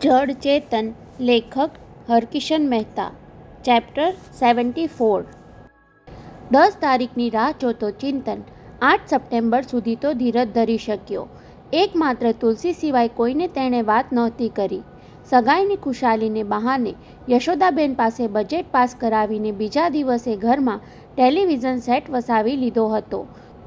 જડ ચેતન. લેખક હરકિશન મહેતા. ચેપ્ટર 74. 10 તારીખની રાહ જોતો ચિંતન 8 સપ્ટેમ્બર સુધી તો ધીરજ ધરી શક્યો. એકમાત્ર તુલસી સિવાય કોઈને તેણે વાત નહોતી કરી. સગાઈની ખુશાલીને બહાને યશોદાબેન પાસે બજેટ પાસ કરાવીને બીજા દિવસે ઘરમાં ટેલિવિઝન સેટ વસાવી લીધો હતો.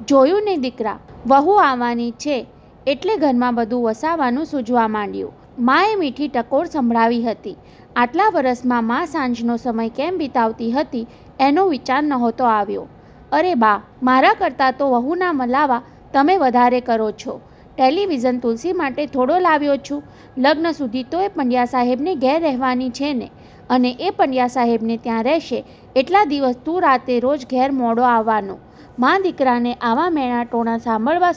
જોયું ને દીકરા, વહુ આવવાની છે એટલે ઘરમાં બધું વસાવાનું સૂઝવા માંડ્યું. માએ મીઠી ટકોર સંભળાવી હતી. આટલા વર્ષમાં મા સાંજનો સમય કેમ વિતાવતી હતી એનો વિચાર નહોતો આવ્યો. અરે બા, મારા કરતાં તો વહુના મલાવા તમે વધારે કરો છો. ટેલિવિઝન તુલસી માટે થોડો લાવ્યો છું. લગ્ન સુધી તો એ પંડ્યા સાહેબને ઘેર રહેવાની છે ને, અને એ પંડ્યા સાહેબને ત્યાં રહેશે એટલા દિવસ તું રાતે રોજ ઘેર મોડો આવવાનો. મા દીકરાને આવા મેણા ટોણા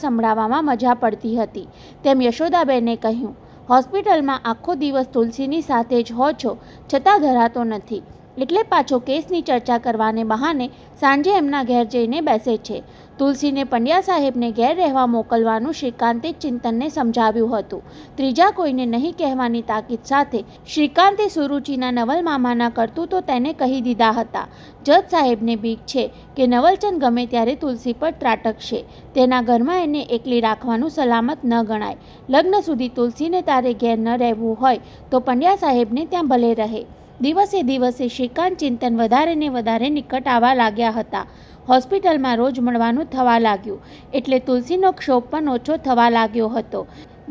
સંભળાવવામાં મજા પડતી હતી તેમ યશોદાબેને કહ્યું. હોસ્પિટલમાં આખો દિવસ તુલસીની સાથે જ હો છો છતાં ધરાતો નથી, એટલે પાછો કેસની ચર્ચા કરવાને બહાને સાંજે એમના ઘેર જઈને બેસે છે. તુલસીને પંડ્યા સાહેબને ઘેર રહેવા મોકલવાનું શ્રીકાંતે ચિંતનને સમજાવ્યું હતું. ત્રીજા કોઈને નહીં કહેવાની તાકીદ સાથે શ્રીકાંતે સુરુચિના નવલમામાના કરતૂતો તેને કહી દીધા હતા. જજ સાહેબને બીક છે કે નવલચંદ ગમે ત્યારે તુલસી પર ત્રાટકશે. તેના ઘરમાં એને એકલી રાખવાનું સલામત ન ગણાય. લગ્ન સુધી તુલસીને તારે ઘેર ન રહેવું હોય તો પંડ્યા સાહેબને ત્યાં ભલે રહે. દિવસે દિવસે શ્રીકાંત ચિંતન વધારે ને વધારે નિકટ આવવા લાગ્યા હતા. હોસ્પિટલમાં રોજ મળવાનું થવા લાગ્યું એટલે તુલસીનો ક્ષોભ પણ ઓછો થવા લાગ્યો હતો.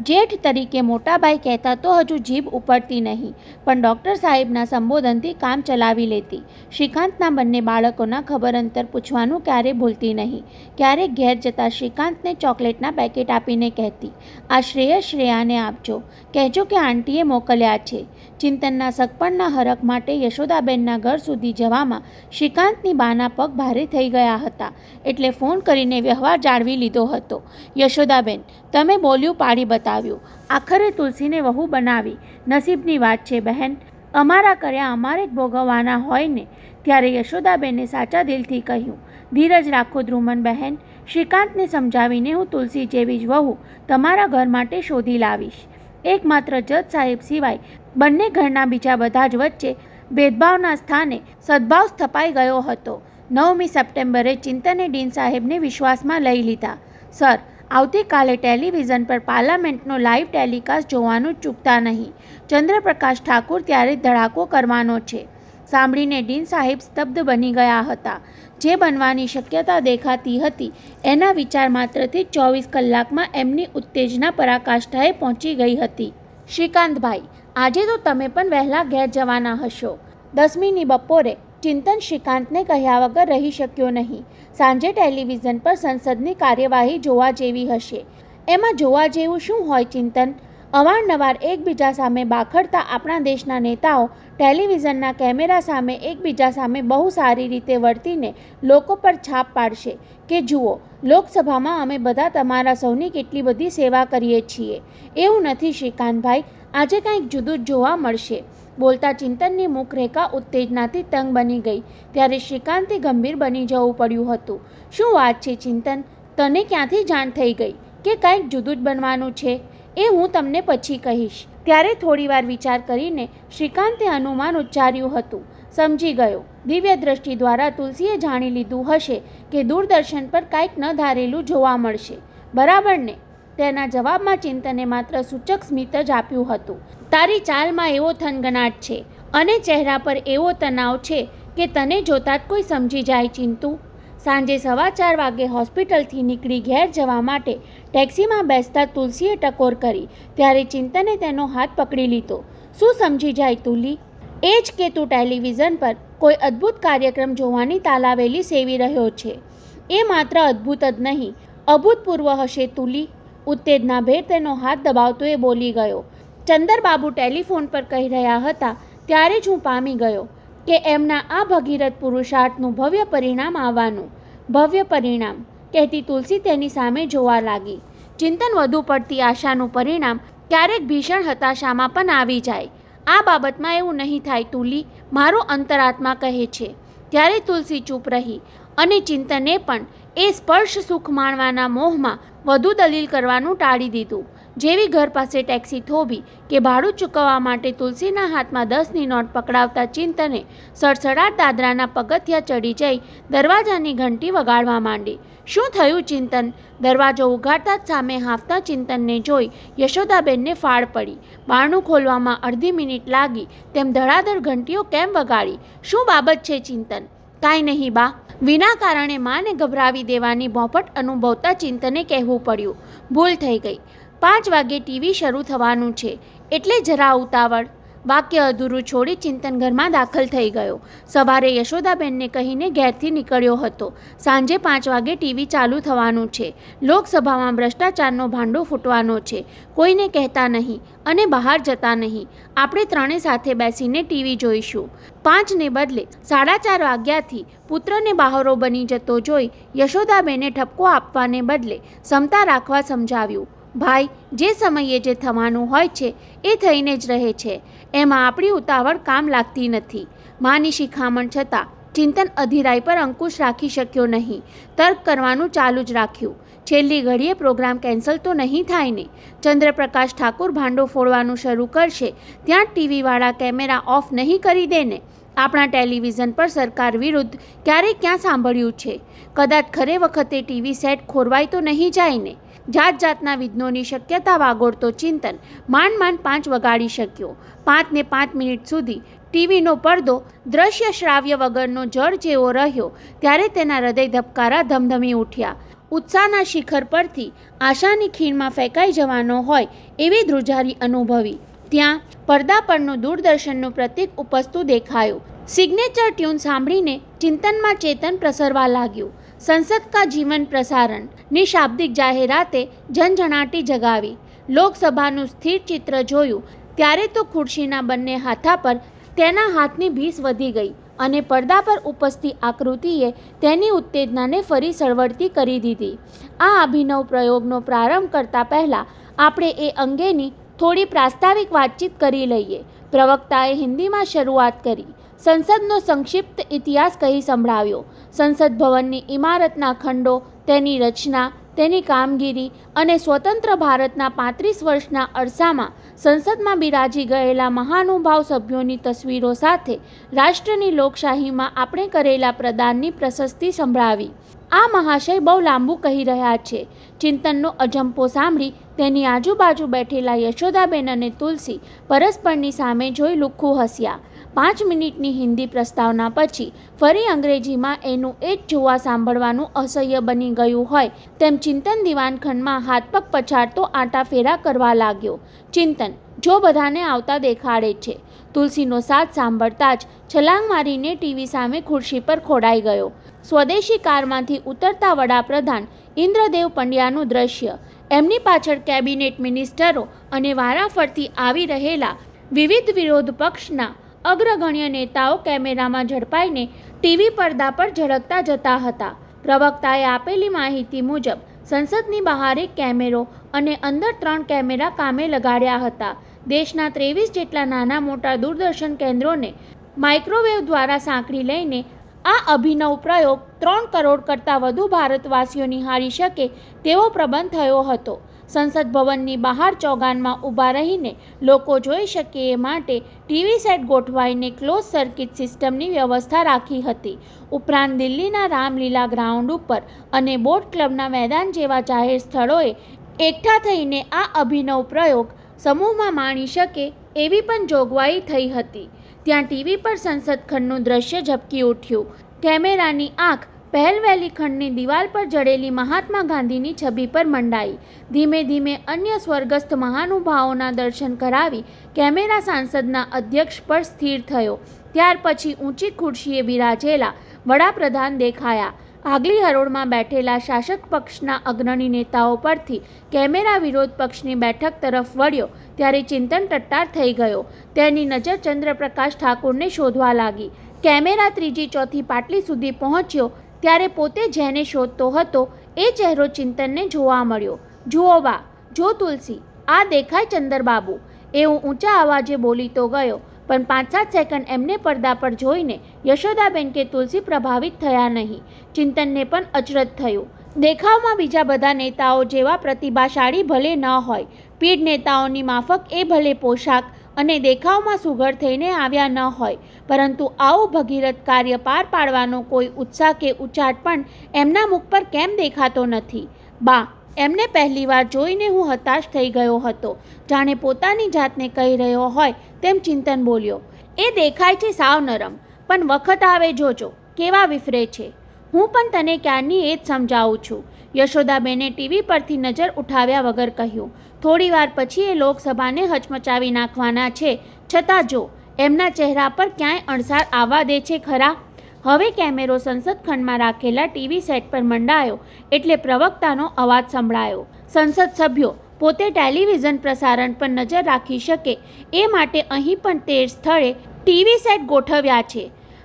જેઠ તરીકે મોટાભાઈ કહેતા તો હજુ જીભ ઉપડતી નહીં, પણ ડૉક્ટર સાહેબના સંબોધનથી કામ ચલાવી લેતી. શ્રીકાંતના બંને બાળકોના ખબર અંતર પૂછવાનું ક્યારે ભૂલતી નહીં. ક્યારેક ઘેર જતાં શ્રીકાંતને ચોકલેટના પેકેટ આપીને કહેતી, આ શ્રેયાને આપજો, કહેજો કે આંટીએ મોકલ્યા છે. ચિંતનના સગપણના હરખ માટે યશોદાબેનના ઘર સુધી જવામાં શ્રીકાંતની બાના પગ ભારે થઈ ગયા હતા એટલે ફોન કરીને વ્યવહાર જાળવી લીધો હતો. યશોદાબેન, તમે બોલ્યું પાડી બતાવ્યું. આખરે તુલસીને વહુ બનાવી. નસીબની વાત છે બહેન, અમારા કર્યા અમારે જ ભોગવવાના હોય ને. ત્યારે યશોદાબેને સાચા દિલથી કહ્યું, ધીરજ રાખો ધ્રુમન બહેન, શ્રીકાંતને સમજાવીને હું તુલસી જેવી જ વહુ તમારા ઘર માટે શોધી લાવીશ. એકમાત્ર જજ સાહેબ સિવાય બંને ઘરના બીજા બધા જ વચ્ચે ભેદભાવના સ્થાને સદભાવ સ્થપાઈ ગયો હતો. 9મી સપ્ટેમ્બરે ચિંતને ડીન સાહેબને વિશ્વાસમાં લઈ લીધા. સર, આવતીકાલે ટેલિવિઝન પર પાર્લામેન્ટનો લાઈવ ટેલિકાસ્ટ જોવાનું ચૂકતા નહીં. ચંદ્રપ્રકાશ ઠાકુર ત્યારે ધડાકો કરવાનો છે. સાંભળીને ડીન સાહેબ સ્તબ્ધ બની ગયા હતા. જે બનવાની શક્યતા દેખાતી હતી એના વિચાર માત્રથી 24 કલાકમાં એમની ઉત્તેજના પરાકાષ્ઠાએ પહોંચી ગઈ હતી. શ્રીકાંતભાઈ, આજે તો તમે પણ વહેલા ઘેર જવાના હશો. 10મીની બપોરે ચિંતન શ્રીકાંતને કહ્યા વગર રહી શક્યો નહીં. સાંજે ટેલિવિઝન પર સંસદની કાર્યવાહી જોવા જેવી હશે. એમાં જોવા જેવું શું હોય ચિંતન? અવારનવાર એકબીજા સામે બાખડતા આપણા દેશના નેતાઓ ટેલિવિઝનના કેમેરા સામે એકબીજા સામે બહુ સારી રીતે વર્તીને લોકો પર છાપ પાડશે કે જુઓ, લોકસભામાં અમે બધા તમારા સૌની કેટલી બધી સેવા કરીએ છીએ. એવું નથી શ્રીકાંતભાઈ, આજે કંઈક જુદું જ જોવા મળશે. બોલતા ચિંતનની મુખરેખા ઉત્તેજનાથી તંગ બની ગઈ ત્યારે શ્રીકાંતે ગંભીર બની જવું પડ્યું હતું. શું વાત છે ચિંતન, તને ક્યાંથી જાણ થઈ ગઈ કે કંઈક જુદું જ બનવાનું છે? એ હું તમને પછી કહીશ. ત્યારે થોડીવાર વિચાર કરીને શ્રીકાંતે અનુમાન ઉચ્ચાર્યું હતું. સમજી ગયો. દિવ્ય દ્રષ્ટિ દ્વારા તુલસીએ જાણી લીધું હશે કે દૂરદર્શન પર કંઈક ન ધારેલું જોવા મળશે. બરાબર ને? તેના જવાબમાં ચિંતને માત્ર સૂચક સ્મિત જ આપ્યું હતું. તારી ચાલમાં એવો થનગનાટ છે અને ચહેરા પર એવો તણાવ છે કે તને જોતાં જ કોઈ સમજી જાય ચિંતુ. સાંજે 4:15 વાગે હોસ્પિટલથી નીકળી ઘેર જવા માટે ટેક્સીમાં બેસતા તુલસીએ ટકોર કરી ત્યારે ચિંતને તેનો હાથ પકડી લીધો. શું સમજી જાય તુલી? એ જ કે તું ટેલિવિઝન પર કોઈ અદ્ભુત કાર્યક્રમ જોવાની તાલાવેલી સેવી રહ્યો છે. એ માત્ર અદ્ભુત જ નહીં, અભૂતપૂર્વ હશે તુલી. ઉત્તેજનાભેર તેનો હાથ દબાવતો એ બોલી ગયો. ચંદરબાબુ ટેલિફોન પર કહી રહ્યા હતા ત્યારે જ હું પામી ગયો કે એમના આ ભગીરથ પુરુષાર્થનું ભવ્ય પરિણામ આવવાનું. ભવ્ય પરિણામ, કહેતી તુલસી તેની સામે જોવા લાગી. ચિંતન વધુ પડતી આશાનું પરિણામ ક્યારેક ભીષણ હતાશામાં પણ આવી જાય. આ બાબતમાં એવું નહીં થાય તુલી, મારો અંતરાત્મા કહે છે. ત્યારે તુલસી ચૂપ રહી અને ચિંતને પણ એ સ્પર્શ સુખ માણવાના મોહમાં વધુ દલીલ કરવાનું ટાળી દીધું. જેવી ઘર પાસે ટેક્સી થોભી કે ભાડું ચૂકવવા માટે તુલસીના હાથમાં 10ની નોટ પકડાવતા ચિંતને સડસડાટ દાદરાના પગથિયા ચડી જઈ દરવાજાની ઘંટી વગાડવા માંડી. શું થયું ચિંતન? દરવાજો ઉઘાડતા જ સામે હાંફતા ચિંતનને જોઈ યશોદાબેનને ફાળ પડી. બારણું ખોલવામાં અડધી મિનિટ લાગી તેમ ધડાધડ ઘંટીઓ કેમ વગાડી? શું બાબત છે ચિંતન? કાંઈ નહીં બા. વિના કારણે માને ગભરાવી દેવાની બોફટ અનુભવતા ચિંતને કહેવું પડ્યું. ભૂલ થઈ ગઈ. 5 વાગે ટીવી શરૂ થવાનું છે એટલે જરા ઉતાવળ. વાક્ય અધૂરું છોડી ચિંતન ઘરમાં દાખલ થઈ ગયો. સવારે યશોદાબેનને કહીને ઘેરથી નીકળ્યો હતો. સાંજે 5 વાગે ટીવી ચાલુ થવાનું છે. લોકસભામાં ભ્રષ્ટાચારનો ભાંડો ફૂટવાનો છે. કોઈને કહેતા નહીં અને બહાર જતા નહીં. આપણે ત્રણે સાથે બેસીને ટીવી જોઈશું. 5ને બદલે 4:30 વાગ્યાથી પુત્રને બહારો બની જતો જોઈ યશોદાબેને ઠપકો આપવાને બદલે સમતા રાખવા સમજાવ્યું. ભાઈ, જે સમયે જે થવાનું હોય છે એ થઈને જ રહે છે. એમાં આપણી ઉતાવળ કામ લાગતી નથી. માની શિખામણ છતાં ચિંતન અધીરાઈ પર અંકુશ રાખી શક્યો નહીં. તર્ક કરવાનું ચાલુ જ રાખ્યું. છેલ્લી ઘડીએ પ્રોગ્રામ કેન્સલ તો નહીં થાય ને? ચંદ્રપ્રકાશ ઠાકુર ભાંડો ફોડવાનું શરૂ કરશે ત્યાં ટીવીવાળા કેમેરા ઓફ નહીં કરી દે ને? આપણા ટેલિવિઝન પર સરકાર વિરુદ્ધ ક્યારેય ક્યાં સાંભળ્યું છે? કદાચ ખરે વખતે ટીવી સેટ ખોરવાય તો નહીં જાય ને? જાત જાતના વિઘ્નોની શક્યતા વાગોળતો ચિંતન માંડ 5 વગાડી શક્યો. 5 ને 5 મિનિટ સુધી ટીવીનો પડદો દ્રશ્ય શ્રાવ્ય વગરનો જળ જેવો રહ્યો ત્યારે તેના હૃદય ધબકારા ધમધમી ઉઠ્યા. ઉત્સાહના શિખર પરથી આશાની ખીણમાં ફેંકાઈ જવાનો હોય એવી ધ્રુજારી અનુભવી. ત્યાં પડદા પરનું દૂરદર્શનનું પ્રતીક ઉપસતું દેખાયું. સિગ્નેચર ટ્યુન સાંભળીને ચિંતનમાં ચેતન પ્રસરવા લાગ્યું. સંસદ કા જીવન પ્રસારણ ની શાબ્દિક જાહેરાતે ઝંઝણાટી જગાવી. લોકસભાનું સ્થિર ચિત્ર જોયું ત્યારે તો ખુરશીના બંને હાથા પર તેના હાથની ભીસ વધી ગઈ અને પડદા પર ઉપસતી આકૃતિએ તેની ઉત્તેજનાને ફરી સળવળતી કરી દીધી. આ અભિનવ પ્રયોગનો પ્રારંભ કરતા પહેલાં આપણે એ અંગેની થોડી પ્રાસ્તાવિક વાતચીત કરી લઈએ. પ્રવક્તાએ હિન્દીમાં શરૂઆત કરી. સંસદનો સંક્ષિપ્ત ઇતિહાસ કહી સંભળાવ્યો. સંસદ ભવનની ઇમારતના ખંડો, તેની રચના, તેની કામગીરી અને સ્વતંત્ર ભારતના 35 વર્ષના અરસામાં સંસદમાં બિરાજી ગયેલા મહાનુભાવ સભ્યોની તસવીરો સાથે રાષ્ટ્રની લોકશાહીમાં આપણે કરેલા પ્રદાનની પ્રશસ્તિ સંભળાવી. આ મહાશય બહુ લાંબુ કહી રહ્યા છે. ચિંતનનો અજંપો સાંભળી તેની આજુબાજુ બેઠેલા યશોદાબેન અને તુલસી પરસ્પરની સામે જોઈ લુખ્ખું હસ્યા. 5 મિનિટની હિન્દી પ્રસ્તાવના પછી ફરી અંગ્રેજીમાં એનું એ જ જોવા સાંભળવાનું અસહ્ય બની ગયું હોય તેમ ચિંતન દિવાનખંડમાં હાથપગ પછાડતો આંટાફેરા કરવા લાગ્યો. ચિંતન જો બધાને આવતા દેખાડે છે. તુલસીનો સાથ સાંભળતા જ છલાંગ મારીને ટીવી સામે ખુરશી પર ખોડાઈ ગયો. સ્વદેશી કારમાંથી ઉતરતા વડાપ્રધાન ઇન્દ્રદેવ પંડ્યાનું દ્રશ્ય, એમની પાછળ કેબિનેટ મિનિસ્ટરો અને વારાફરતી આવી રહેલા વિવિધ વિરોધ પક્ષના અગ્રગણ્ય નેતાઓ કેમેરામાં ઝડપાઈને ટીવી પડદા પર ઝળકતા જતા હતા. પ્રવક્તાએ આપેલી માહિતી મુજબ સંસદની બહાર એક કેમેરો અને અંદર 3 કેમેરા કામે લગાડ્યા હતા. દેશના 23 જેટલા નાના મોટા દૂરદર્શન કેન્દ્રોને માઇક્રોવેવ દ્વારા સાંકળી લઈને આ અભિનવ પ્રયોગ 3 કરોડ કરતાં વધુ ભારતવાસીઓ નિહાળી શકે તેવો પ્રબંધ થયો હતો. સંસદ ભવનની બહાર ચોગાનમાં ઊભા રહીને લોકો જોઈ શકે એ માટે ટીવી સેટ ગોઠવાઈને ક્લોઝ સર્કિટ સિસ્ટમની વ્યવસ્થા રાખી હતી. ઉપરાંત દિલ્હીના રામલીલા ગ્રાઉન્ડ ઉપર અને બોટ ક્લબના મેદાન જેવા જાહેર સ્થળોએ એકઠા થઈને આ અભિનવ પ્રયોગ સમૂહમાં માણી શકે એવી પણ જોગવાઈ થઈ હતી. ત્યાં ટીવી પર સંસદ ખંડનું દ્રશ્ય ઝબકી ઉઠ્યું. કેમેરાની આંખ પહેલવેલી ખંડની દિવાલ પર જડેલી મહાત્મા ગાંધીની છબી પર મંડાઈ. ધીમે ધીમે અન્ય સ્વર્ગસ્થ મહાનુભાવોના દર્શન કરાવી કેમેરા સાંસદના અધ્યક્ષ પર સ્થિર થયો. ત્યાર પછી ઊંચી ખુરશીએ બિરાજેલા વડાપ્રધાન દેખાયા. આગલી હરોળમાં બેઠેલા શાસક પક્ષના અગ્રણી નેતાઓ પરથી કેમેરા વિરોધ પક્ષની બેઠક તરફ વળ્યો ત્યારે ચિંતન ટટ્ટાર થઈ ગયો. તેની નજર ચંદ્રપ્રકાશ ઠાકુરને શોધવા લાગી. કેમેરા 3જી 4થી પાટલી સુધી પહોંચ્યો ત્યારે પોતે જેને શોધતો હતો એ ચહેરો ચિંતનને જોવા મળ્યો. જુઓ બા, જો તુલસી, આ દેખાય ચંદરબાબુ, એવું ઊંચા અવાજે બોલી તો ગયો, પણ 5-7 સેકન્ડ એમને પડદા પર જોઈને યશોદાબેન કે તુલસી પ્રભાવિત થયા નહીં. ચિંતનને પણ અચરજ થયું. દેખાવમાં બીજા બધા નેતાઓ જેવા પ્રતિભાશાળી ભલે ન હોય, પીઢ નેતાઓની માફક એ ભલે પોશાક અને દેખાવમાં સુઘડ થઈને આવ્યા ન હોય, પરંતુ આવું ભગીરથ કાર્ય પાર પાડવાનો કોઈ ઉત્સાહ કે ઉચાટ પણ એમના મુખ પર કેમ દેખાતો નથી? બા, એમને પહેલીવાર જોઈને હું હતાશ થઈ ગયો હતો. જાણે પોતાની જાતને કહી રહ્યો હોય તેમ ચિંતન બોલ્યો. એ દેખાય છે સાવ નરમ, પણ વખત આવે જોજો કેવા વિફરે છે. હું પણ તને ક્યારની એ જ સમજાવું છું, યશોદાબેને ટીવી પરથી નજર ઉઠાવ્યા વગર કહ્યું. થોડીવાર પછી એ લોકસભાને હચમચાવી નાખવાના છે, છતાં જો એમના ચહેરા પર ક્યાંય અણસાર આવવા દે છે ખરા? હવે કેમેરો સંસદ ખંડમાં રાખેલા ટીવી સેટ પર મંડાયો એટલે પ્રવક્તાનો અવાજ સંભળાયો. સંસદ સભ્યો પોતે ટેલિવિઝન પ્રસારણ પર નજર રાખી શકે એ માટે અહીં પણ 13 સ્થળે ટીવી સેટ ગોઠવ્યા છે.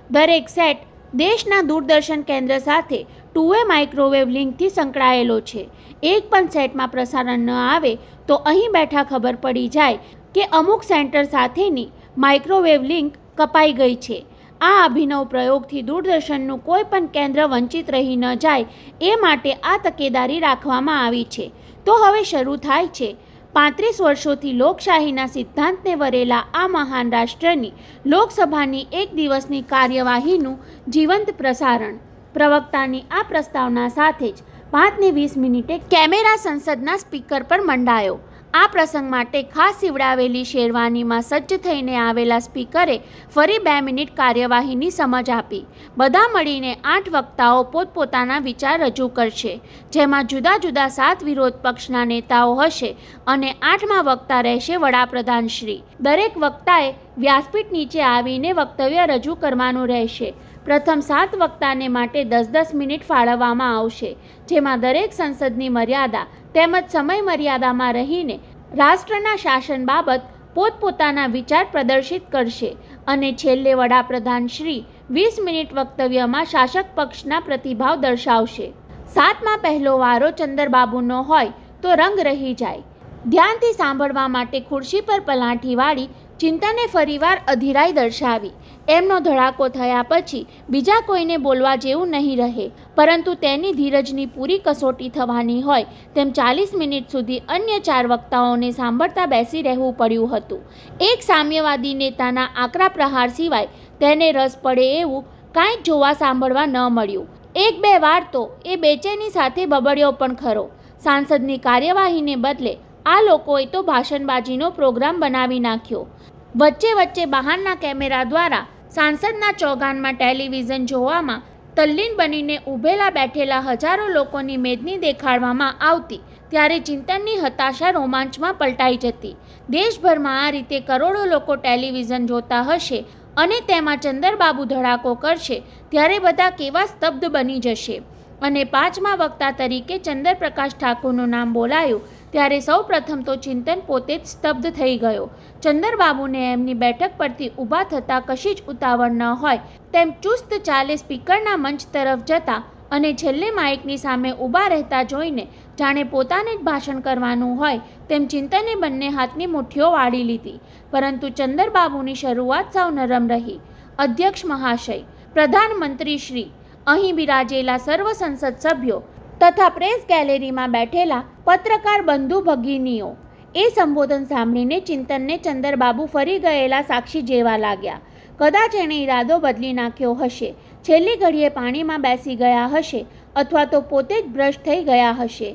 દરેક સેટ દેશના દૂરદર્શન કેન્દ્ર સાથે 2-વે માઇક્રોવેવ લિંકથી સંકળાયેલો છે. એક પણ સેટમાં પ્રસારણ ન આવે તો અહીં બેઠા ખબર પડી જાય કે અમુક સેન્ટર સાથેની માઇક્રોવેવ લિંક કપાઈ ગઈ છે. આ અભિનવ પ્રયોગથી દૂરદર્શનનું કોઈ પણ કેન્દ્ર વંચિત રહી ન જાય એ માટે આ તકેદારી રાખવામાં આવી છે. તો હવે શરૂ થાય છે 35 વર્ષોથી લોકશાહીના સિદ્ધાંતને વરેલા આ મહાન રાષ્ટ્રની લોકસભાની એક દિવસની કાર્યવાહીનું જીવંત પ્રસારણ. પ્રવક્તાની આ પ્રસ્તાવના સાથે જ 5:20 કેમેરા સંસદના સ્પીકર પર મંડાયો. આ પ્રસંગ માટે ખાસ સીવડાવેલી શેરવાનીમાં સજ્જ થઈને આવેલા સ્પીકરે ફરી 2 મિનિટ કાર્યવાહીની સમજ આપી. બધા મળીને 8 વક્તાઓ પોતપોતાના વિચાર રજૂ કરશે, જેમાં જુદા જુદા 7 વિરોધ પક્ષના નેતાઓ હશે અને 8મા વક્તા રહેશે વડાપ્રધાનશ્રી. દરેક વક્તાએ વ્યાસપીઠ નીચે આવીને વક્તવ્ય રજૂ કરવાનું રહેશે. પ્રથમ 7 વક્તાને માટે 10-10 મિનિટ ફાળવવામાં આવશે, જેમાં દરેક સંસદની મર્યાદા તેમજ સમય મર્યાદામાં રહીને રાષ્ટ્રના શાસન બાબત પોતપોતાના વિચાર પ્રદર્શિત કરશે અને છેલ્લે વડાપ્રધાન શ્રી 20 મિનિટ વક્તવ્યમાં શાસક પક્ષના પ્રતિભાવ દર્શાવશે. 7માં પહેલો વારો ચંદરબાબુનો હોય તો રંગ રહી જાય. ધ્યાનથી સાંભળવા માટે ખુરશી પર પલાઠી વાળી ચિંતને ફરીવાર અધીરાઈ દર્શાવી. એમનો ધડાકો થયા પછી બીજા કોઈને બોલવા જેવું નહીં રહે, પરંતુ તેની ધીરજની પૂરી કસોટી થવાની હોય તેમ 40 મિનિટ સુધી અન્ય 4 વક્તાઓને સાંભળતા બેસી રહેવું પડ્યું હતું. એક સામ્યવાદી નેતાના આકરા પ્રહાર સિવાય તેને રસ પડે એવું કાંઈ જોવા સાંભળવા ન મળ્યું. 1-2 વાર તો એ બેચેની સાથે બબડ્યો પણ ખરો. સાંસદની કાર્યવાહીને બદલે આ લોકોએ તો ભાષણબાજીનો પ્રોગ્રામ બનાવી નાખ્યો. વચ્ચે વચ્ચે બહારના કેમેરા દ્વારા સાંસદના ચોગાનમાં ટેલિવિઝન જોવામાં તલ્લીન બનીને ઊભેલા બેઠેલા હજારો લોકોની મેદની દેખાડવામાં આવતી, ત્યારે ચિંતનની હતાશા રોમાંચમાં પલટાઈ જતી. દેશભરમાં આ રીતે કરોડો લોકો ટેલિવિઝન જોતા હશે અને તેમાં ચંદરબાબુ ધડાકો કરશે ત્યારે બધા કેવા સ્તબ્ધ બની જશે. અને 5મા વક્તા તરીકે ચંદ્રપ્રકાશ ઠાકુરનું નામ બોલાયું ત્યારે સૌ પ્રથમ તો ચિંતન પોતે જ સ્તબ્ધ થઈ ગયો. ચંદરબાબુને એમની બેઠક પરથી ઊભા થતાં કશી જ ઉતાવળ ન હોય તેમ ચુસ્ત ચાલે સ્પીકરના મંચ તરફ જતા અને છેલ્લે માઇકની સામે ઊભા રહેતા જોઈને જાણે પોતાને જ ભાષણ કરવાનું હોય તેમ ચિંતને બંને હાથની મુઠ્ઠીઓ વાળી લીધી. પરંતુ ચંદરબાબુની શરૂઆત સાવ નરમ રહી. અધ્યક્ષ મહાશય, પ્રધાનમંત્રી શ્રી, અહીં બિરાજેલા સર્વ સંસદ સભ્યો તથા પ્રેસ ગેલેરીમાં બેઠેલા પત્રકાર બંધુ ભગિનીઓ. એ સંબોધન સાંભળીને ચિંતનને ચંદરબાબુ ફરી ગયેલા સાક્ષી જેવા લાગ્યા. કદાચ એણે ઈરાદો બદલી નાખ્યો હશે, છેલ્લી ઘડીએ પાણીમાં બેસી ગયા હશે અથવા તો પોતે જ ભ્રષ્ટ થઈ ગયા હશે.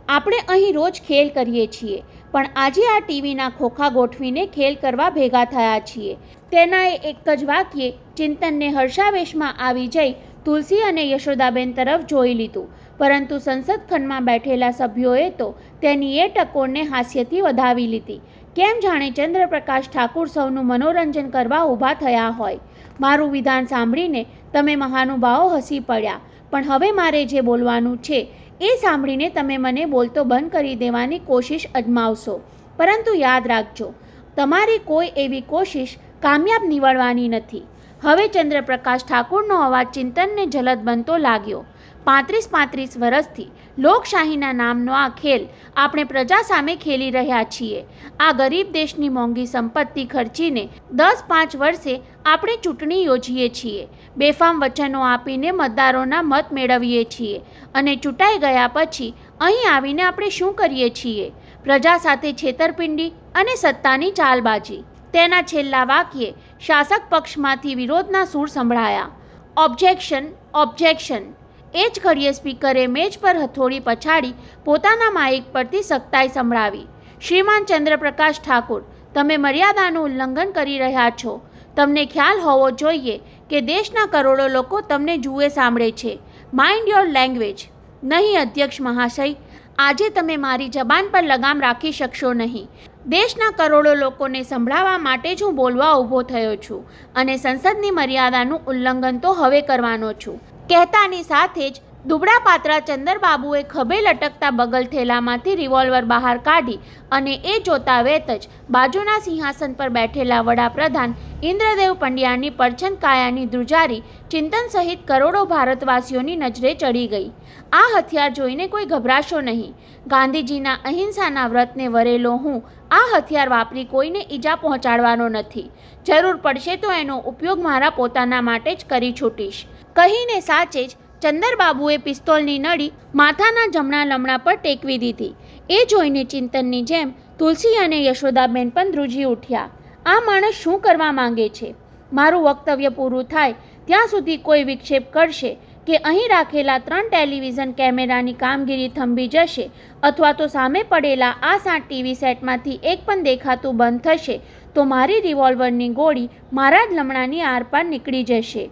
આપણે અહીં રોજ ખેલ કરીએ છીએ, પણ આજે આ ટીવીના ખોખા ગોઠવીને ખેલ કરવા ભેગા થયા છીએ. તેના એક જ વાક્યે ચિંતનને હર્ષાવેશમાં આવી જઈ તુલસી અને યશોદાબેન તરફ જોઈ લીધું, પરંતુ સંસદ ખંડમાં બેઠેલા સભ્યોએ તો તેની એ ટકોરને હાસ્યથી વધાવી લીધી, કેમ જાણે ચંદ્રપ્રકાશ ઠાકુર સૌનું મનોરંજન કરવા ઊભા થયા હોય. મારું વિધાન સાંભળીને તમે મહાનુભાવો હસી પડ્યા, પણ હવે મારે જે બોલવાનું છે એ સાંભળીને તમે મને બોલતો બંધ કરી દેવાની કોશિશ અજમાવશો. પરંતુ યાદ રાખજો, તમારી કોઈ એવી કોશિશ કામયાબ નીવડવાની નથી. હવે ચંદ્રપ્રકાશ ઠાકુરનો અવાજ ચિંતનને જલદ બનતો લાગ્યો. 35 વર્ષથી લોકશાહીના નામનો આ ખેલ આપણે પ્રજા સામે ખેલી રહ્યા છીએ. આ ગરીબ દેશની મોંઘી સંપત્તિ ખર્ચીને 10-5 વર્ષે આપણે ચૂંટણી યોજીએ છીએ. બેફામ વચનો આપીને મતદારોના મત મેળવીએ છીએ અને ચૂંટાઈ ગયા પછી અહીં આવીને આપણે શું કરીએ છીએ? પ્રજા સાથે છેતરપિંડી અને સત્તાની ચાલબાજી. તેના છેલ્લા વાક્યે શાસક પક્ષમાંથી વિરોધના સૂર સંભળાયા. Objection, objection. એ જ ઘડીએ સ્પીકરે મેજ પર હથોડી પછાડી પોતાના માઇક પરથી સખ્તાઈ સંભળાવી. શ્રીમાન ચંદ્રપ્રકાશ ઠાકુર, તમે મર્યાદાનું ઉલ્લંઘન કરી રહ્યા છો. તમને ખ્યાલ હોવો જોઈએ કે દેશના કરોડો લોકો તમને જુએ સાંભળે છે. Mind your language. નહીં અધ્યક્ષ મહાશય, આજે તમે મારી જબાન પર લગામ રાખી શકશો નહીં. દેશના કરોડો લોકોને સંભળાવવા માટે જ હું બોલવા ઊભો થયો છું અને સંસદની મર્યાદાનું ઉલ્લંઘન તો હવે કરવાનો છું. કહેતાની સાથે જ દુબળા પાતળા ચંદરબાબુએ ખભે લટકતા બગલ થેલામાંથી રિવોલ્વર બહાર કાઢી અને એ જોતા વેત જ બાજુના સિંહાસન પર બેઠેલા વડાપ્રધાન ઇન્દ્રદેવ પંડ્યાની પરછન કાયાની ધ્રુજારી ચિંતન સહિત કરોડો ભારતવાસીઓની નજરે ચડી ગઈ. આ હથિયાર જોઈને કોઈ ગભરાશો નહીં. ગાંધીજીના અહિંસાના વ્રતને વરેલો હું આ હથિયાર વાપરી કોઈને ઈજા પહોંચાડવાનો નથી. જરૂર પડશે તો એનો ઉપયોગ મારા પોતાના માટે જ કરી છૂટીશ. કહીને સાચે જ ચંદરબાબુએ પિસ્તોલની નળી માથાના જમણા લમણા પર ટેકવી દીધી. એ જોઈને ચિંતનની જેમ તુલસી અને યશોદાબેન પણ ધ્રુજી ઉઠ્યા. આ માણસ શું કરવા માંગે છે? મારું વક્તવ્ય પૂરું થાય ત્યાં સુધી કોઈ વિક્ષેપ કરશે કે અહીં રાખેલા 3 ટેલિવિઝન કેમેરાની કામગીરી થંભી જશે અથવા તો સામે પડેલા આ 7 ટીવી સેટમાંથી એક પણ દેખાતું બંધ થશે તો મારી રિવોલ્વરની ગોળી મારા જ લમણાની આરપાર નીકળી જશે.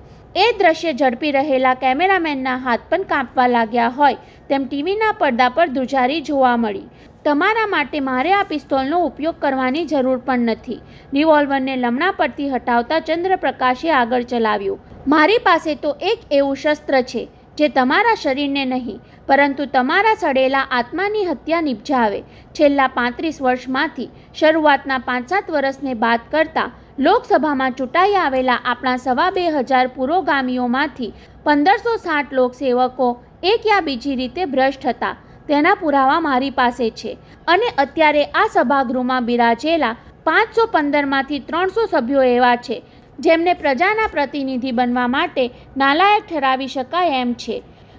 એ દ્રશ્ય ઝડપી રહેલા કેમેરામેનના હાથ પણ કાંપવા લાગ્યા હોય તેમ ટીવીના પડદા પર ધ્રુજારી જોવા મળી. તમારા માટે મારે આ પિસ્તોલનો ઉપયોગ કરવાની જરૂર પણ નથી. રિવોલ્વરને લમણા પરથી હટાવતા ચંદ્રપ્રકાશે આગળ ચલાવ્યું. મારી પાસે તો એક એવું શસ્ત્ર છે જે તમારા શરીરને નહીં પરંતુ તમારા સડેલા આત્માની હત્યા નિપજાવે. છેલ્લા 35 વર્ષમાંથી શરૂઆતના 5-7 વર્ષને બાદ કરતાં લોકસભામાં ચૂંટાઈ આવેલા આપણા 2,500 પુરોગામીઓમાંથી 1,560 લોકસેવકો એક યા બીજી રીતે ભ્રષ્ટ હતા. તેના પુરાવા મારી પાસે છે અને અત્યારે આ સભાગૃહમાં બિરાજેલા 515માંથી 300 સભ્યો એવા છે જેમને પ્રજાના પ્રતિનિધિ બનવા માટે નાલાયક ઠરાવી શકાય એમ છે.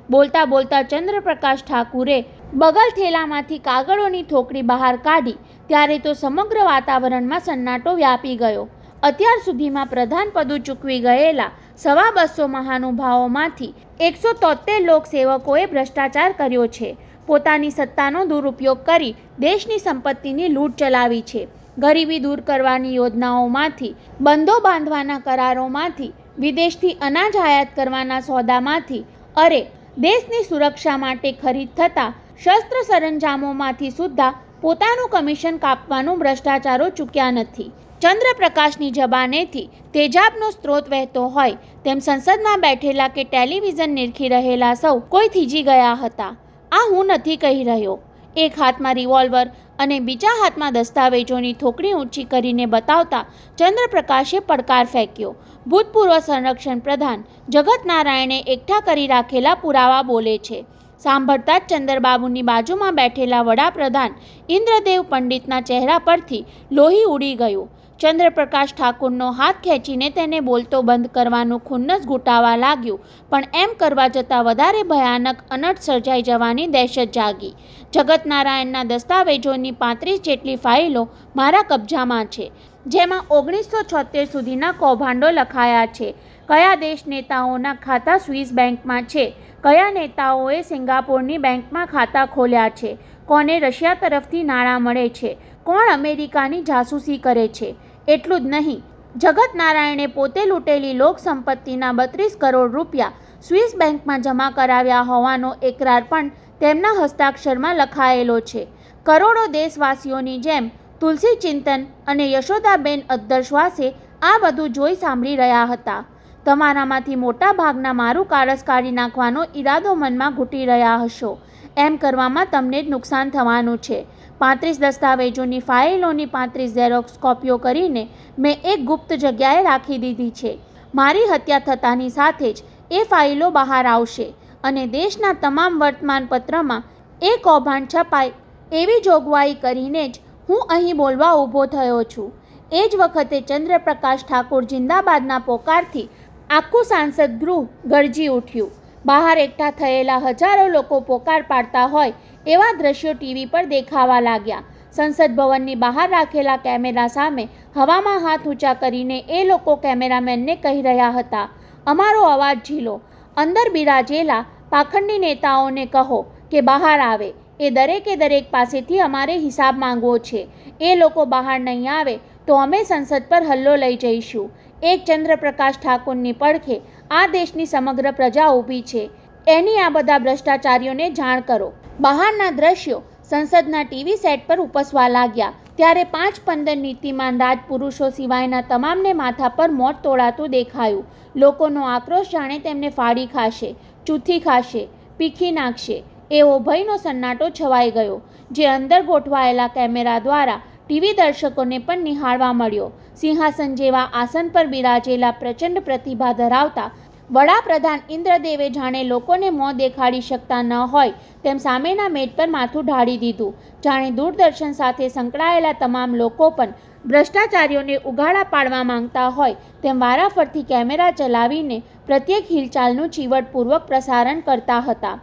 બોલતા બોલતા ચંદ્રપ્રકાશ ઠાકુરે બગલ થેલામાંથી કાગળોની થોકડી બહાર કાઢી ત્યારે તો સમગ્ર વાતાવરણમાં સન્નાટો વ્યાપી ગયો. અત્યાર સુધીમાં પ્રધાન પદું ચૂકવી ગયેલા 250 મહાનુભાવોમાંથી 173 લોકસેવકોએ ભ્રષ્ટાચાર કર્યો છે. પોતાની સત્તાનો દુરુપયોગ કરી દેશની સંપત્તિની લૂંટ ચલાવી છે. ગરીબી દૂર કરવાની યોજનાઓમાંથી, બંધો બાંધવાના કરારોમાંથી, વિદેશથી અનાજ આયાત કરવાના સોદામાંથી, અરે દેશની સુરક્ષા માટે ખરીદ થતા શસ્ત્ર સરંજામોમાંથી સુદ્ધા પોતાનું કમિશન કાપવાનું ભ્રષ્ટાચારો ચૂક્યા નથી. ચંદ્રપ્રકાશની જબાનેથી તેજાબનો સ્ત્રોત વહેતો હોય તેમ સંસદમાં બેઠેલા કે ટેલિવિઝન નિરખી રહેલા સૌ કોઈ થીજી ગયા હતા. આ હું નથી કહી રહ્યો. એક હાથમાં રિવોલ્વર અને બીજા હાથમાં દસ્તાવેજોની થોકડી ઊંચી કરીને બતાવતા ચંદ્રપ્રકાશે પડકાર ફેંક્યો. ભૂતપૂર્વ સંરક્ષણ પ્રધાન જગત નારાયણે એકઠા કરી રાખેલા પુરાવા બોલે છે. સાંભળતા જ ચંદ્રબાબુની બાજુમાં બેઠેલા વડાપ્રધાન ઇન્દ્રદેવ પંડિતના ચહેરા પરથી લોહી ઉડી ગયું. ચંદ્રપ્રકાશ ઠાકુરનો હાથ ખેંચીને તેને બોલતો બંધ કરવાનું ખુન્નસ ઘૂંટાવા લાગ્યું, પણ એમ કરવા જતાં વધારે ભયાનક અનર્થ સર્જાઈ જવાની દહેશત જાગી. જગત નારાયણના દસ્તાવેજોની 35 જેટલી ફાઇલો મારા કબજામાં છે, જેમાં 1976 સુધીના કૌભાંડો લખાયા છે. કયા દેશ નેતાઓના ખાતા સ્વિસ બેંકમાં છે, કયા નેતાઓએ સિંગાપોરની બેંકમાં ખાતા ખોલ્યા છે, કોને રશિયા તરફથી નાણાં મળે છે, કોણ અમેરિકાની જાસૂસી કરે છે. એટલું જ નહીં, જગત નારાયણે પોતે લૂંટેલી લોક સંપત્તિના 32 કરોડ રૂપિયા સ્વિસ બેંકમાં જમા કરાવ્યા હોવાનો એકરાર પણ તેમના હસ્તાક્ષરમાં લખાયેલો છે. કરોડો દેશવાસીઓની જેમ તુલસી ચિંતન અને યશોદાબેન અદ્ધરશ્વાસે આ બધું જોઈ સાંભળી રહ્યા હતા. તમારામાંથી મોટા ભાગના મારું કારસ કાઢી નાખવાનો ઈરાદો મનમાં ઘૂંટી રહ્યા હશો. એમ કરવામાં તમને જ નુકસાન થવાનું છે. 35 દસ્તાવેજોની ફાઇલોની 35 ઝેરોક્સ કોપીઓ કરીને મેં એક ગુપ્ત જગ્યાએ રાખી દીધી છે. મારી હત્યા થતાની સાથે જ એ ફાઇલો બહાર આવશે અને દેશના તમામ વર્તમાનપત્રમાં એ કૌભાંડ છપાય એવી જોગવાઈ કરીને જ હું અહીં બોલવા ઊભો થયો છું. એ જ વખતે ચંદ્રપ્રકાશ ઠાકુર જિંદાબાદના પોકારથી આખું સાંસદ ગૃહ ગરજી ઉઠ્યું. બહાર એકઠા થયેલા હજારો લોકો પોકાર પાડતા હોય એવા દ્રશ્યો ટીવી પર દેખાવા લાગ્યા. સંસદ ભવનની બહાર રાખેલા કેમેરા સામે હવામાં હાથ ઊંચા કરીને એ લોકો કેમેરામેનને કહી રહ્યા હતા, અમારો અવાજ ઝીલો. અંદર બિરાજેલા પાખંડી નેતાઓને કહો કે બહાર આવે. એ દરેકે દરેક પાસેથી અમારે હિસાબ માંગવો છે. એ લોકો બહાર નહીં આવે તો અમે સંસદ પર હલ્લો લઈ જઈશું. એક ચંદ્રપ્રકાશ ઠાકુરની પડખે આ દેશની સમગ્ર પ્રજા ઊભી છે. એની આ બધા ભ્રષ્ટાચારીઓને જાણ કરો. બહારના દ્રશ્યો સંસદના ટીવી સેટ પર ઉપસવા લાગ્યા. ત્યારે 5-15 નીતિમાન રાજપુરુષો સિવાયના તમામને માથા પર મોત તોળાતું દેખાયું. લોકોનો આક્રોશ જાણે તેમને ફાડી ખાશે, ચૂથી ખાશે, પીખી નાખશે એવો ભયનો સન્નાટો છવાઈ ગયો, જે અંદર ગોઠવાયેલા કેમેરા દ્વારા ટીવી દર્શકોને પણ નિહાળવા મળ્યો. સિંહાસન જેવા આસન પર બિરાજેલા પ્રચંડ પ્રતિભા ધરાવતા વડાપ્રધાન ઇન્દ્રદેવે જાણે લોકોને મોં દેખાડી શકતા ન હોય તેમ સામેના મેટ પર માથું ઢાળી દીધું. જાણે દૂરદર્શન સાથે સંકળાયેલા તમામ લોકો પણ ભ્રષ્ટાચારીઓને ઉઘાડા પાડવા માંગતા હોય તેમ વારાફરતી કેમેરા ચલાવીને પ્રત્યેક હિલચાલનું ચીવટપૂર્વક પ્રસારણ કરતા હતા.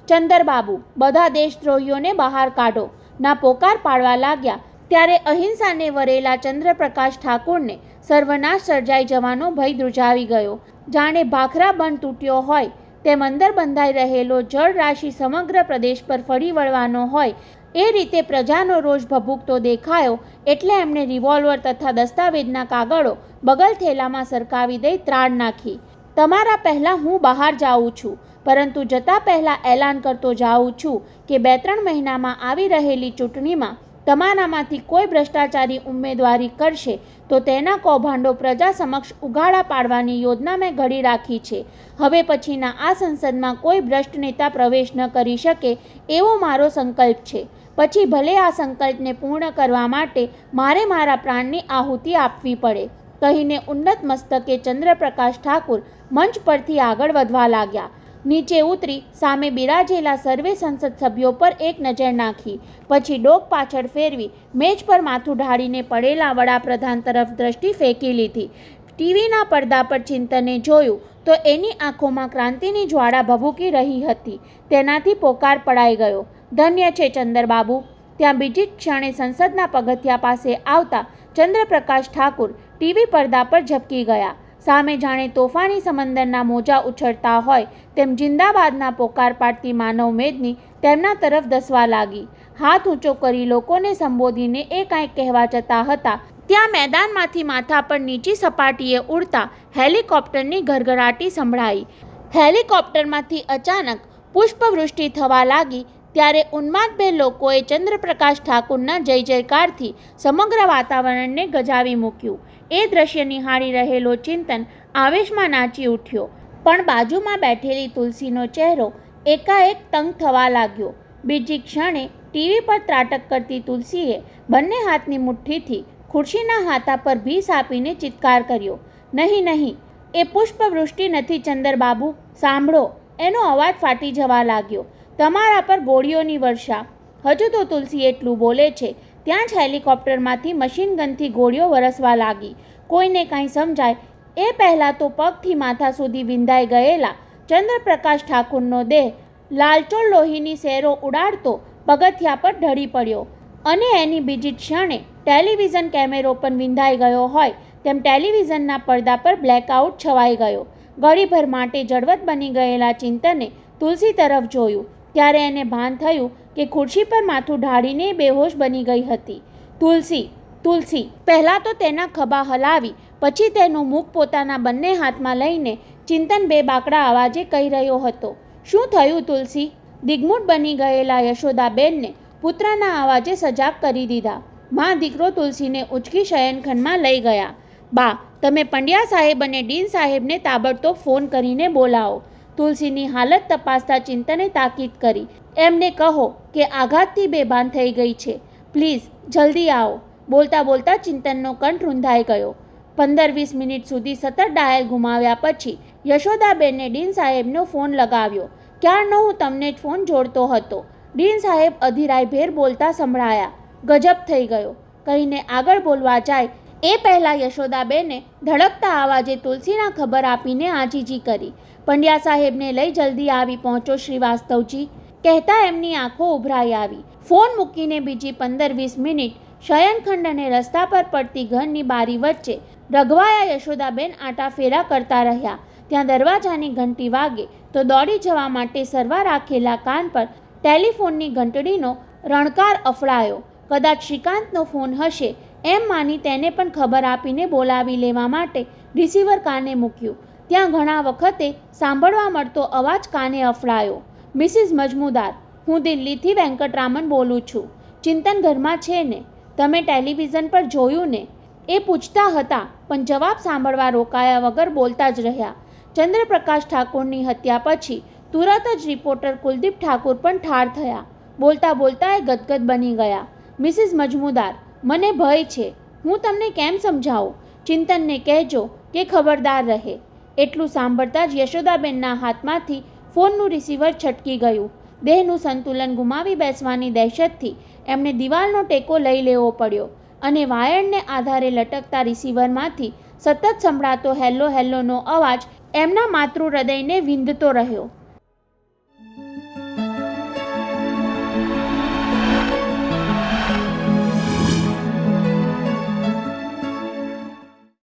ચંદરબાબુ, બધા દેશદ્રોહીઓને બહાર કાઢો ના પોકાર પાડવા લાગ્યા. ત્યારે અહિંસાને વરેલા ચંદ્રપ્રકાશ ઠાકુરને સર્વનાશ સર્જાઈ જવાનો ભય ધ્રુજાવી ગયો. જાણે ભાખરા બંધ તૂટ્યો હોય તેમ અંદર બંધાઈ રહેલો જળ રાશિ સમગ્ર પ્રદેશ પર ફરી વળવાનો હોય એ રીતે પ્રજાનો રોષ ભભૂકતો દેખાયો. એટલે એમણે રિવોલ્વર તથા દસ્તાવેજના કાગળો બગલ થેલામાં સરકાવી દઈ ત્રાડ નાખી. તમારા પહેલાં હું બહાર જાઉં છું, પરંતુ જતાં પહેલાં એલાન કરતો જાઉં છું કે 2-3 મહિનામાં આવી રહેલી ચૂંટણીમાં તમારામાંથી કોઈ ભ્રષ્ટાચારી ઉમેદવારી કરશે તો તેના કૌભાંડો પ્રજા સમક્ષ ઉઘાડા પાડવાની યોજના મેં ઘડી રાખી છે. હવે પછીના આ સંસદમાં કોઈ ભ્રષ્ટ નેતા પ્રવેશ ન કરી શકે એવો મારો સંકલ્પ છે. પછી ભલે આ સંકલ્પને પૂર્ણ કરવા માટે મારે મારા પ્રાણની આહુતિ આપવી પડે, કહીને ઉન્નત મસ્તકે ચંદ્રપ્રકાશ ઠાકુર મંચ પરથી આગળ વધવા લાગ્યા. નીચે ઉતરી સામે બિરાજેલા સર્વે સંસદ સભ્યો પર એક નજર નાખી. પછી ડોક પાછળ ફેરવી મેજ પર માથું ઢાળીને પડેલા વડાપ્રધાન તરફ દ્રષ્ટિ ફેંકી લીધી. ટીવીના પડદા પર ચિંતને જોયું તો એની આંખોમાં ક્રાંતિની જ્વાળા ભભૂકી રહી હતી. તેનાથી પોકાર પડાઈ ગયો. ધન્ય છે ચંદરબાબુ. ત્યાં બીજી જ ક્ષણે સંસદના પગથિયા પાસે આવતા ચંદ્રપ્રકાશ ઠાકુર ટીવી પડદા પર ઝબકી ગયા. સામે જાણે તોફાની સમંદરના મોજા ઉછળતા હોય તેમ જિંદાબાદના પોકાર પાડતી માનવ મેદની તેમના તરફ ધસવા લાગી. હાથ ઊંચો કરી લોકોને સંબોધીને એ કાંઈક કહેવા જતા હતા ત્યાં મેદાનમાંથી માથા પર નીચી સપાટીએ ઉડતા હેલિકોપ્ટરની ગરગરાટી સંભળાઈ. હેલિકોપ્ટરમાંથી અચાનક પુષ્પવૃષ્ટિ થવા લાગી. ત્યારે ઉન્માદભેર લોકોએ ચંદ્રપ્રકાશ ઠાકુરના જય જયકારથી સમગ્ર વાતાવરણને ગજાવી મૂક્યું. એ દ્રશ્ય નિહાળી રહેલો ચિંતન આવેશમાં નાચી ઉઠ્યો. પણ બાજુમાં બેઠેલી તુલસીનો ચહેરો એકાએક તંગ થવા લાગ્યો. બીજી ક્ષણે ટીવી પર ત્રાટક કરતી તુલસીએ બંને હાથની મુઠ્ઠીથી ખુરશીના હાથા પર ભીસ આપીને ચિત્કાર કર્યો, નહીં નહીં, એ પુષ્પવૃષ્ટિ નથી ચંદરબાબુ, સાંભળો. એનો અવાજ ફાટી જવા લાગ્યો. તમારા પર ગોળીઓની વર્ષા. હજુ તો તુલસી એટલું બોલે છે ત્યાં જ હેલિકોપ્ટરમાંથી મશીનગનથી ગોળીઓ વરસવા લાગી. કોઈને કાંઈ સમજાય એ પહેલાં તો પગથી માથા સુધી વિંધાઈ ગયેલા ચંદ્રપ્રકાશ ઠાકુરનો દેહ લાલચોળ લોહીની સેરો ઉડાડતો પગથિયા પર ઢળી પડ્યો. અને એની બીજી ક્ષણે ટેલિવિઝન કેમેરો પણ વિંધાઈ ગયો હોય તેમ ટેલિવિઝનના પડદા પર બ્લેકઆઉટ છવાઈ ગયો. ઘડીભર માટે જડવત બની ગયેલા ચિંતને તુલસી તરફ જોયું. ત્યારે એને ભાન થયું કે ખુરશી પર માથું ઢાળીને બેહોશ બની ગઈ હતી. તુલસી, તુલસી! પહેલાં તો તેના ખભા હલાવી, પછી તેનું મુખ પોતાના બંને હાથમાં લઈને ચિંતન બેબાકડા અવાજે કહી રહ્યો હતો, શું થયું તુલસી? દિગ્મૂઢ બની ગયેલા યશોદાબેનને પુત્રના અવાજે સજાગ કરી દીધા. માં દીકરો તુલસીને ઉચકી શયનખંડમાં લઈ ગયા. બા, તમે પંડ્યા સાહેબ અને ડીન સાહેબને તાબડતોબ ફોન કરીને બોલાવો. તુલસીની હાલત તપાસતા ચિંતને તાકીદ કરી. એમને કહો કે આઘાતથી બેભાન થઈ ગઈ છે. પ્લીઝ જલ્દી આવો. બોલતા બોલતા ચિંતનનો કંઠ રૂંધાઈ ગયો. 15-20 મિનિટ સુધી સતત ડાયલ ગુમાવ્યા પછી યશોદાબેને ડીન સાહેબનો ફોન લગાવ્યો. ક્યારનો હું તમને જ ફોન જોડતો હતો. ડીન સાહેબ અધીરાયભેર બોલતા સંભળાયા. ગજબ થઈ ગયો, કહીને આગળ બોલવા જાય એ પહેલાં યશોદાબેને ધડકતા અવાજે તુલસીના ખબર આપીને આજીજી કરી. પંડ્યા સાહેબને લઈ જલ્દી આવી પહોંચો શ્રીવાસ્તવજી, કહેતા એમની આંખો ઉભરાઈ આવી. ફોન મૂકીને બીજી 15-20 મિનિટ શયનખંડ અને રસ્તા પર પડતી ઘરની બારી વચ્ચે રઘવાયા યશોદાબેન આંટાફેરા કરતા રહ્યા. ત્યાં દરવાજાની ઘંટી વાગે તો દોડી જવા માટે સરવા રાખેલા કાન પર ટેલિફોનની ઘંટડીનો રણકાર અફડાયો. કદાચ શ્રીકાંતનો ફોન હશે એમ માની તેને પણ ખબર આપીને બોલાવી લેવા માટે રિસીવર કાને મૂક્યું. ત્યાં ઘણા વખતે સાંભળવા મળતો અવાજ કાને અફડાયો. મિસિસ મજમુદાર, હું દિલ્હીથી વેંકટરામન બોલું છું. ચિંતન ઘરમાં છે ને? તમે ટેલિવિઝન પર જોયું ને? એ પૂછતા હતા, પણ જવાબ સાંભળવા રોકાયા વગર બોલતા જ રહ્યા. ચંદ્રપ્રકાશ ઠાકોરની હત્યા પછી તુરત જ રિપોર્ટર કુલદીપ ઠાકોર પણ ઠાર થયા. બોલતા બોલતા એ ગદગદ બની ગયા. મિસિસ મજમુદાર, મને ભય છે. હું તમને કેમ સમજાવું? ચિંતનને કહેજો કે ખબરદાર રહે. એટલું સાંભળતા જ યશોદાબેનના હાથમાંથી ફોનનું રિસીવર છટકી ગયું. દેહનું સંતુલન ગુમાવી બેસવાની દહેશતથી એમણે દિવાલનો ટેકો લઈ લેવો પડ્યો અને વાયરને આધારે લટકતા રિસીવરમાંથી સતત સંભળાતો હેલ્લો હેલ્લોનો અવાજ એમના માતૃહૃદયને વિંધતો રહ્યો.